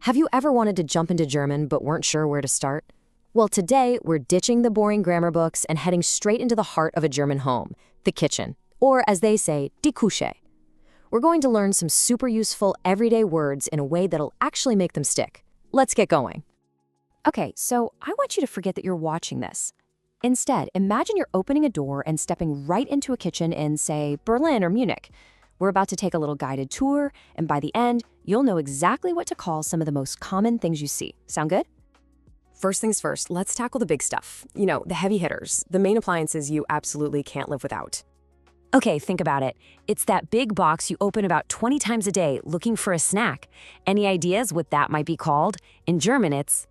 Have you ever wanted to jump into German but weren't sure where to start? Well, today we're ditching the boring grammar books and heading straight into the heart of a German home, the kitchen, or as they say, die Küche. We're going to learn some super useful everyday words in a way that'll actually make them stick. Let's get going. Okay, so I want you to forget that you're watching this. Instead, imagine you're opening a door and stepping right into a kitchen in, say, Berlin or Munich. We're about to take a little guided tour, and by the end, you'll know exactly what to call some of the most common things you see. Sound good? First things first, let's tackle the big stuff. You know, the heavy hitters, the main appliances you absolutely can't live without. Okay, think about it. It's that big box you open about 20 times a day looking for a snack. Any ideas what that might be called? In German, it's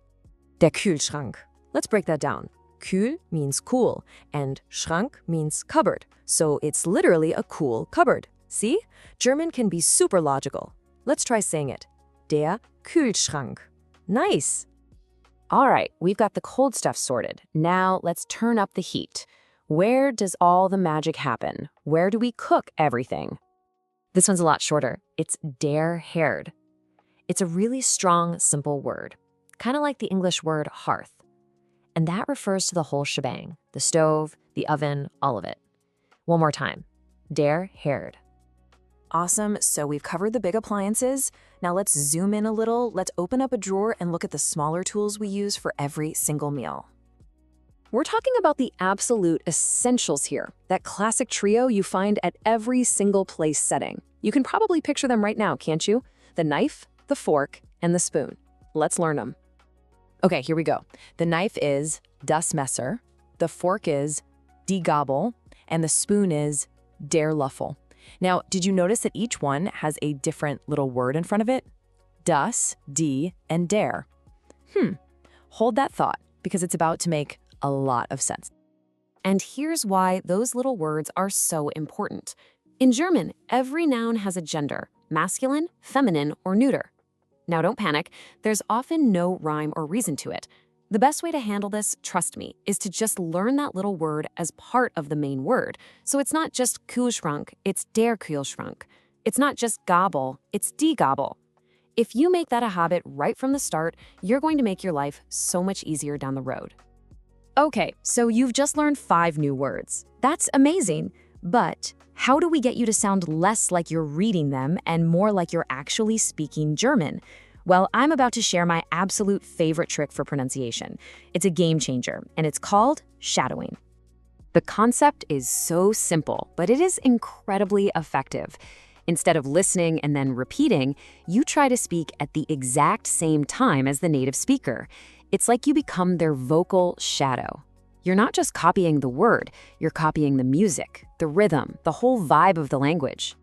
der Kühlschrank. Let's break that down. Kühl means cool, and Schrank means cupboard. So it's literally a cool cupboard. See? German can be super logical. Let's try saying it. Der Kühlschrank. Nice. All right, we've got the cold stuff sorted. Now let's turn up the heat. Where does all the magic happen? Where do we cook everything? This one's a lot shorter. It's der Herd. It's a really strong, simple word, kind of like the English word hearth. And that refers to the whole shebang, the stove, the oven, all of it. One more time, der Herd. Awesome, so we've covered the big appliances. Now let's zoom in a little. Let's open up a drawer and look at the smaller tools we use for every single meal. We're talking about the absolute essentials here, that classic trio you find at every single place setting. You can probably picture them right now, can't you? The knife, the fork, and the spoon. Let's learn them. Okay, here we go. The knife is das Messer, the fork is die Gabel, and the spoon is der Löffel. Now, did you notice that each one has a different little word in front of it? Das, die, and der. Hold that thought, because it's about to make a lot of sense. And here's why those little words are so important. In German, every noun has a gender, masculine, feminine, or neuter. Now don't panic, there's often no rhyme or reason to it. The best way to handle this, trust me, is to just learn that little word as part of the main word. So it's not just Kühlschrank, it's der Kühlschrank. It's not just Gabel, it's die Gabel. If you make that a habit right from the start, you're going to make your life so much easier down the road. Okay, so you've just learned 5 new words. That's amazing, but how do we get you to sound less like you're reading them and more like you're actually speaking German? Well, I'm about to share my absolute favorite trick for pronunciation. It's a game changer, and it's called shadowing. The concept is so simple, but it is incredibly effective. Instead of listening and then repeating, you try to speak at the exact same time as the native speaker. It's like you become their vocal shadow. You're not just copying the word, you're copying the music, the rhythm, the whole vibe of the language.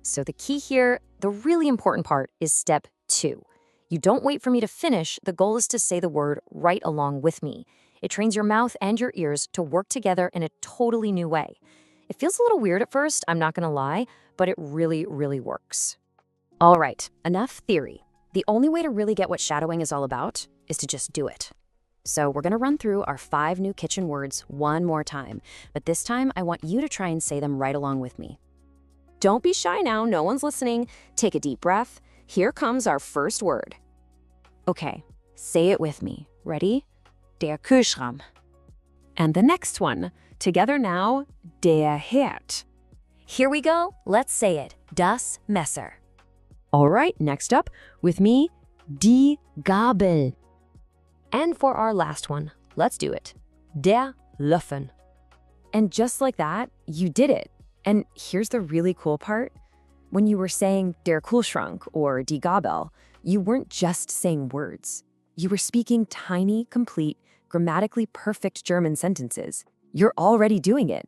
So the key here, the really important part, is step 2. You don't wait for me to finish. The goal is to say the word right along with me. It trains your mouth and your ears to work together in a totally new way. It feels a little weird at first, I'm not gonna lie, but it really, really works. All right, enough theory. The only way to really get what shadowing is all about is to just do it. So we're gonna run through our 5 new kitchen words one more time, but this time I want you to try and say them right along with me. Don't be shy now, no one's listening. Take a deep breath. Here comes our first word. Okay, say it with me. Ready? Der Kühlschrank. And the next one. Together now, der Herd. Here we go. Let's say it. Das Messer. All right, next up, with me, die Gabel. And for our last one, let's do it. Der Löffel. And just like that, you did it. And here's the really cool part. When you were saying der Kühlschrank or die Gabel, you weren't just saying words. You were speaking tiny, complete, grammatically perfect German sentences. You're already doing it.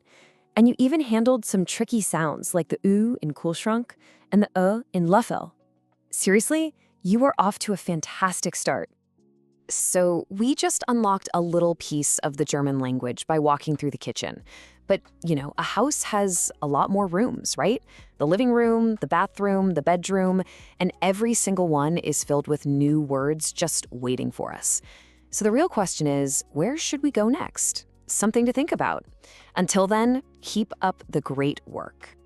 And you even handled some tricky sounds like the U in Kühlschrank and the in Löffel. Seriously, you are off to a fantastic start. So we just unlocked a little piece of the German language by walking through the kitchen. But, you know, a house has a lot more rooms, right? The living room, the bathroom, the bedroom, and every single one is filled with new words just waiting for us. So the real question is, where should we go next? Something to think about. Until then, keep up the great work.